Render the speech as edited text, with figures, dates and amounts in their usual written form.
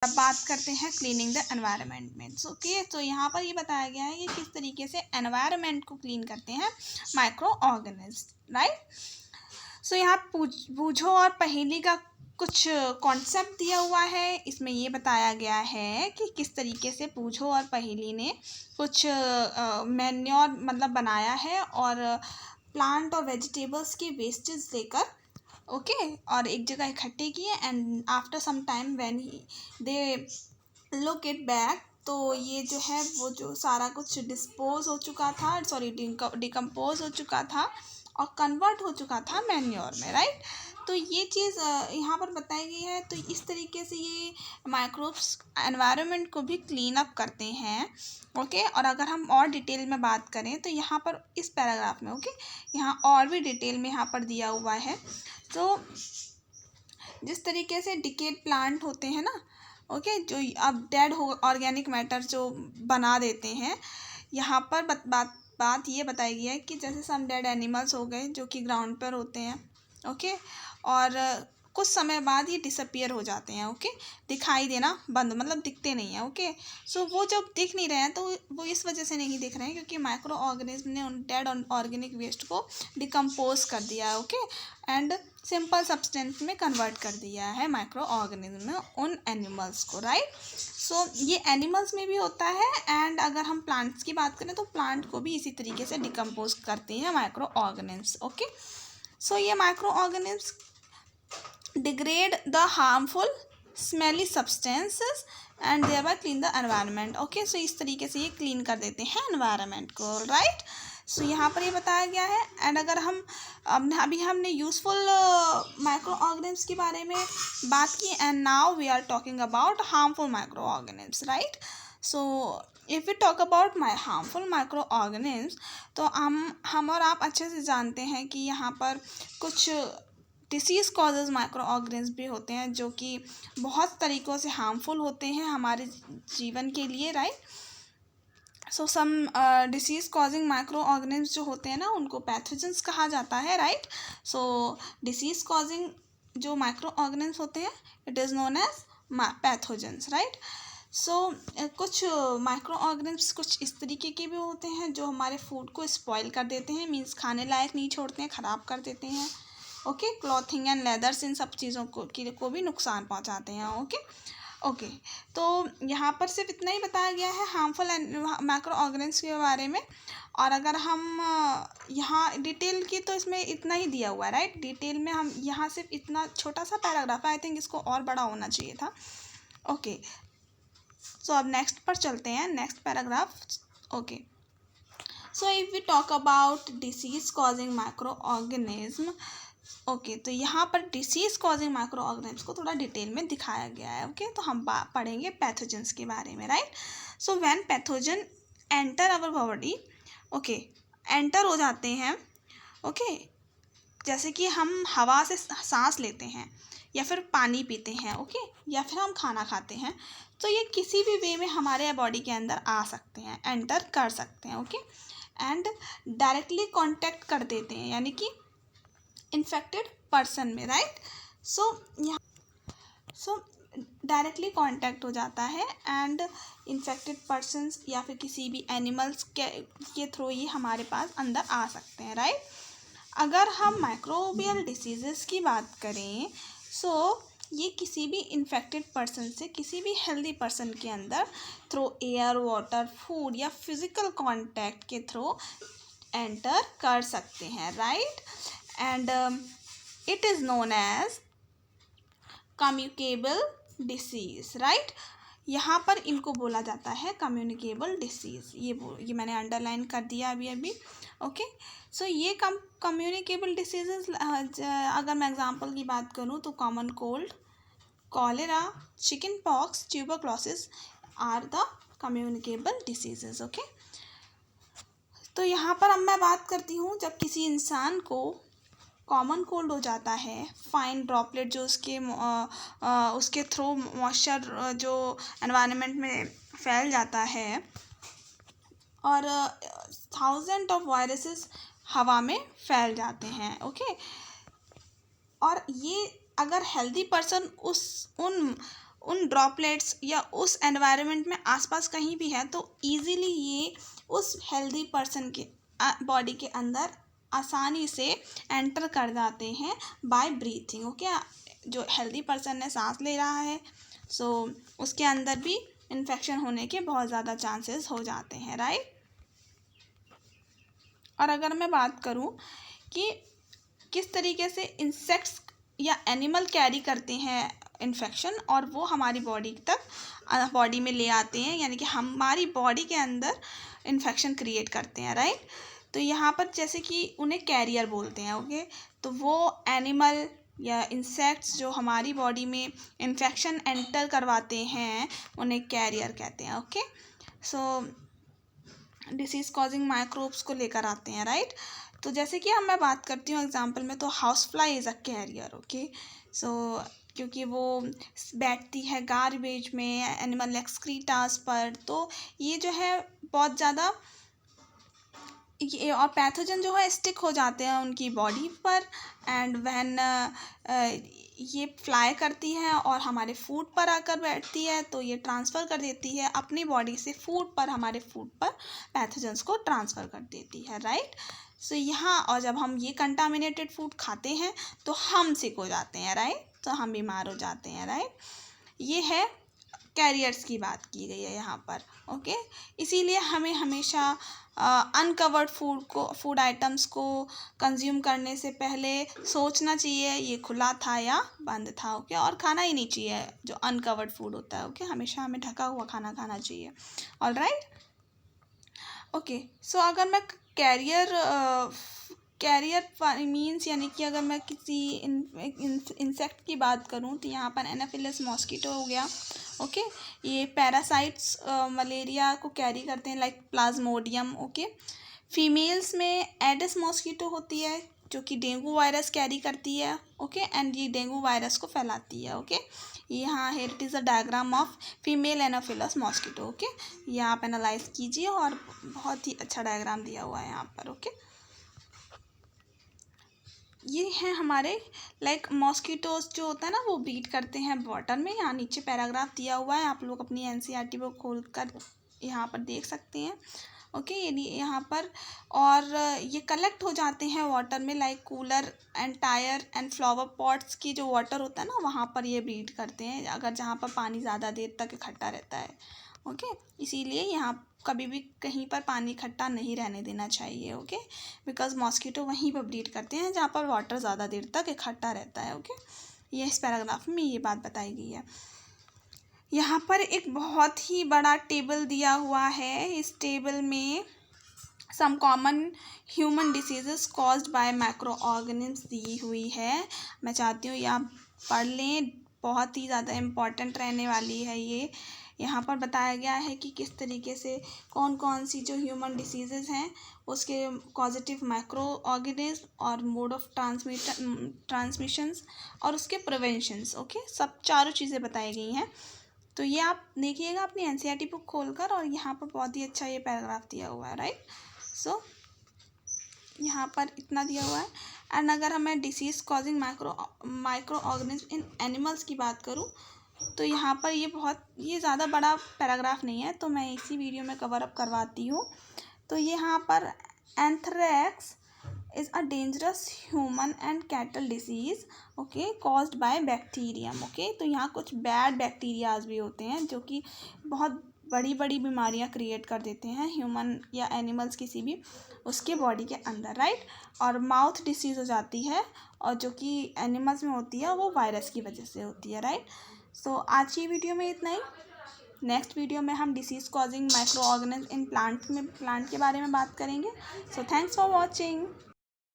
अब बात करते हैं क्लीनिंग द एनवायरनमेंट में। ओके, तो यहाँ पर ये बताया गया है कि किस तरीके से एनवायरनमेंट को क्लीन करते हैं माइक्रो ऑर्गेनिज्म, राइट। सो यहाँ बूझो और पहेली का कुछ कॉन्सेप्ट दिया हुआ है। इसमें ये बताया गया है कि किस तरीके से बूझो और पहेली ने कुछ मैन्योर मतलब बनाया है और प्लांट और वेजिटेबल्स के वेस्टेज लेकर ओके और एक जगह इकट्ठे किए and after some time when they look it back, तो ये जो है वो जो सारा कुछ डिस्पोज हो चुका था, सॉरी डिकम्पोज हो चुका था और कन्वर्ट हो चुका था मैन्योर में, राइट। तो ये चीज़ यहाँ पर बताई गई है। तो इस तरीके से ये माइक्रोब्स एनवायरनमेंट को भी क्लीन अप करते हैं, ओके। और अगर हम और डिटेल में बात करें तो यहाँ पर इस पैराग्राफ में ओके यहाँ और भी डिटेल में यहाँ पर दिया हुआ है। तो जिस तरीके से डिकेड प्लांट होते हैं ना ओके जो अब डेड हो ऑर्गेनिक मैटर जो बना देते हैं, यहाँ पर बात ये बताई गई है कि जैसे सम डेड एनिमल्स हो गए जो कि ग्राउंड पर होते हैं ओके और कुछ समय बाद ये डिसअपियर हो जाते हैं ओके दिखाई देना बंद मतलब दिखते नहीं हैं ओके। सो वो जब दिख नहीं रहे हैं तो वो इस वजह से नहीं दिख रहे हैं क्योंकि माइक्रो ऑर्गेनिज्म ने उन डेड ऑर्गेनिक वेस्ट को डिकम्पोज कर दिया है ओके एंड सिंपल सब्सटेंस में कन्वर्ट कर दिया है माइक्रो ऑर्गेनिज्म ने उन एनिमल्स को, राइट। सो ये एनिमल्स में भी होता है एंड अगर हम प्लांट्स की बात करें तो प्लांट को भी इसी तरीके से डिकम्पोज करते हैं माइक्रो ऑर्गेनिज्म ओके। सो ये microorganism degrade the harmful smelly substances and thereby clean the environment okay। सो इस तरीके से ये क्लीन कर देते हैं environment को, राइट। सो यहाँ पर ये बताया गया है एंड अगर हम अभी हमने यूजफुल माइक्रो ऑर्गेनिज्म के बारे में बात की and now we are talking about harmful microorganism, right. So if we talk about harmful microorganism तो हम और आप अच्छे से जानते हैं कि यहाँ पर कुछ डिसीज़ कॉजेज माइक्रो ऑर्गेनिज्म भी होते हैं जो कि बहुत तरीक़ों से हार्मफुल होते हैं हमारे जीवन के लिए, right. So some disease causing microorganism जो होते हैं ना उनको पैथोजेंस कहा जाता है, राइट। सो डिसीज़ कॉजिंग जो माइक्रो ऑर्गेनिज्म होते हैं it is known as pathogens, right. So कुछ माइक्रो ऑर्गेनिज्म कुछ इस तरीके के भी होते हैं जो हमारे फूड को स्पॉइल कर देते हैं, मीन्स खाने लायक नहीं छोड़ते हैं, ख़राब कर देते हैं ओके। क्लॉथिंग एंड लेदर्स इन सब चीज़ों को भी नुकसान पहुंचाते हैं ओके। तो यहाँ पर सिर्फ इतना ही बताया गया है हार्मफुल माइक्रो ऑर्गेनिज्म के बारे में। और अगर हम यहाँ डिटेल की तो इसमें इतना ही दिया हुआ है, राइट। डिटेल में हम यहाँ सिर्फ इतना छोटा सा पैराग्राफ है, आई थिंक इसको और बड़ा होना चाहिए था ओके। सो अब नेक्स्ट पर चलते हैं, next paragraph okay. So if we talk about disease causing microorganism okay तो यहाँ पर डिसीज़ कॉजिंग माइक्रो ऑर्गेनिज्म को थोड़ा डिटेल में दिखाया गया है ओके। तो हम पढ़ेंगे पैथोजेंस के बारे में, right. So when pathogen enter our body okay enter हो जाते हैं ओके जैसे कि हम हवा से सांस लेते हैं या फिर पानी पीते हैं ओके या फिर हम खाना खाते हैं, तो ये किसी भी वे में हमारे बॉडी के अंदर आ सकते हैं, एंटर कर सकते हैं ओके एंड डायरेक्टली कांटेक्ट कर देते हैं यानी कि इन्फेक्टेड पर्सन में, राइट। सो डायरेक्टली कांटेक्ट हो जाता है एंड इन्फेक्टेड पर्सन्स या फिर किसी भी एनिमल्स के थ्रू ये हमारे पास अंदर आ सकते हैं, राइट। अगर हम माइक्रोबियल डिसीज़ेस की बात करें सो ये किसी भी इन्फेक्टेड पर्सन से किसी भी हेल्दी पर्सन के अंदर थ्रू एयर वाटर फूड या फिज़िकल कांटेक्ट के थ्रू एंटर कर सकते हैं, right. And it is known as communicable disease, right. यहाँ पर इनको बोला जाता है कम्युनिकेबल डिसीज़, ये मैंने अंडरलाइन कर दिया अभी ओके। सो ये कम्युनिकेबल डिसीज़ अगर मैं एग्जांपल की बात करूँ तो common cold, cholera, chickenpox, tuberculosis are the communicable disease okay. तो यहाँ पर अब मैं बात करती हूँ जब किसी इंसान को कॉमन कोल्ड हो जाता है, फाइन ड्रॉपलेट जो उसके थ्रू मॉइस्चर जो एनवायरनमेंट में फैल जाता है और थाउजेंड ऑफ वायरसेस हवा में फैल जाते हैं ओके। और ये अगर हेल्दी पर्सन उन उन ड्रॉपलेट्स या उस एनवायरनमेंट में आसपास कहीं भी है तो इजीली ये उस हेल्दी पर्सन के बॉडी के अंदर आसानी से एंटर कर जाते हैं बाय ब्रीथिंग। ओके, जो हेल्दी पर्सन ने सांस ले रहा है सो उसके अंदर भी इन्फेक्शन होने के बहुत ज़्यादा चांसेस हो जाते हैं, राइट। और अगर मैं बात करूं कि किस तरीके से इंसेक्ट्स या एनिमल कैरी करते हैं इन्फेक्शन और वो हमारी बॉडी तक बॉडी में ले आते हैं, यानी कि हमारी बॉडी के अंदर इन्फेक्शन क्रिएट करते हैं, राइट। तो यहाँ पर जैसे कि उन्हें कैरियर बोलते हैं। ओके, तो वो एनिमल या इंसेक्ट्स जो हमारी बॉडी में इन्फेक्शन एंटर करवाते हैं उन्हें कैरियर कहते हैं। ओके, सो डिसीज़ कॉजिंग माइक्रोब्स को लेकर आते हैं, राइट। तो जैसे कि मैं बात करती हूँ एग्जांपल में, तो house fly is a carrier. Okay, so क्योंकि वो बैठती है गार्बेज में, एनिमल एक्सक्रीटास पर, तो ये जो है बहुत ज़्यादा ये और पैथोजन जो है स्टिक हो जाते हैं उनकी बॉडी पर, एंड व्हेन ये फ्लाई करती है और हमारे फूड पर आकर बैठती है तो ये ट्रांसफ़र कर देती है अपनी बॉडी से फूड पर, हमारे फूड पर पैथोजन्स को ट्रांसफ़र कर देती है, राइट। सो यहाँ और जब हम ये कंटामिनेटेड फूड खाते हैं तो हम सिक हो जाते हैं, राइट, तो हम बीमार हो जाते हैं, राइट। ये है कैरियर्स की बात की गई है यहाँ पर। ओके, इसीलिए हमें हमेशा अनकवर्ड फूड आइटम्स को कंज्यूम करने से पहले सोचना चाहिए ये खुला था या बंद था। ओके, और खाना ही नहीं चाहिए जो अनकवर्ड फूड होता है। ओके, हमेशा हमें ढका हुआ खाना खाना चाहिए। ऑलराइट, ओके, सो अगर मैं कैरियर मीन्स यानी कि अगर मैं किसी इंसेक्ट की बात करूं तो यहाँ पर एनाफिलस मॉस्किटो हो गया। ओके, ये पैरासाइट्स मलेरिया को कैरी करते हैं लाइक प्लाज्मोडियम। ओके, फीमेल्स में एडिस मॉस्किटो होती है जो कि डेंगू वायरस कैरी करती है। ओके, एंड ये डेंगू वायरस को फैलाती है। ओके, यहाँ है it is a diagram of female Anopheles mosquito. Okay, ये आप एनालाइज कीजिए और बहुत ही अच्छा डायग्राम दिया हुआ है यहाँ पर। ओके, ये हैं हमारे लाइक मॉस्किटोज जो होता है ना वो ब्रीड करते हैं वाटर में। यहाँ नीचे पैराग्राफ दिया हुआ है, आप लोग अपनी एनसीईआरटी बुक खोल कर यहाँ पर देख सकते हैं। ओके, ये यहाँ पर और ये कलेक्ट हो जाते हैं वाटर में like cooler and tyre and flower pots की जो वाटर होता है ना वहाँ पर ये ब्रीड करते हैं, अगर जहाँ पर पानी ज़्यादा देर तक इकट्ठा रहता है। ओके, इसीलिए यहाँ कभी भी कहीं पर पानी इकट्ठा नहीं रहने देना चाहिए। ओके, बिकॉज मॉस्किटो वहीं पर ब्रीड करते हैं जहाँ पर वाटर ज़्यादा देर तक इकट्ठा रहता है। ओके, ये इस पैराग्राफ में ये बात बताई गई है। यहाँ पर एक बहुत ही बड़ा टेबल दिया हुआ है। इस टेबल में some common human diseases caused by microorganism दी हुई है। मैं चाहती हूँ ये आप पढ़ लें, बहुत ही ज़्यादा इम्पॉर्टेंट रहने वाली है ये। यहाँ पर बताया गया है कि किस तरीके से कौन कौन सी जो ह्यूमन डिसीजेज़ हैं उसके कॉजेटिव माइक्रो ऑर्गेनिज्म और मोड ऑफ ट्रांसमिशंस और उसके प्रिवेंशंस। ओके, सब चारों चीज़ें बताई गई हैं। तो ये आप देखिएगा अपनी एनसीईआरटी बुक खोलकर, और यहाँ पर बहुत ही अच्छा ये पैराग्राफ दिया हुआ है, राइट। सो यहाँ पर इतना दिया हुआ है। एंड अगर हमें disease causing micro organism in animals की बात करूँ तो यहाँ पर ये ज़्यादा बड़ा पैराग्राफ नहीं है, तो मैं इसी वीडियो में कवर अप करवाती हूँ। तो यहाँ पर anthrax is a dangerous human and cattle disease. Okay, caused by bacterium. Okay, तो यहाँ कुछ बैड बैक्टीरियाज भी होते हैं जो कि बहुत बड़ी बड़ी बीमारियाँ क्रिएट कर देते हैं ह्यूमन या एनिमल्स किसी भी उसके बॉडी के अंदर, राइट। और माउथ डिसीज़ हो जाती है, और जो कि एनिमल्स में होती है वो वायरस की वजह से होती है, राइट। सो आज की वीडियो में इतना ही। नेक्स्ट वीडियो में हम disease causing micro organism in plant के बारे में बात करेंगे। So thanks for watching.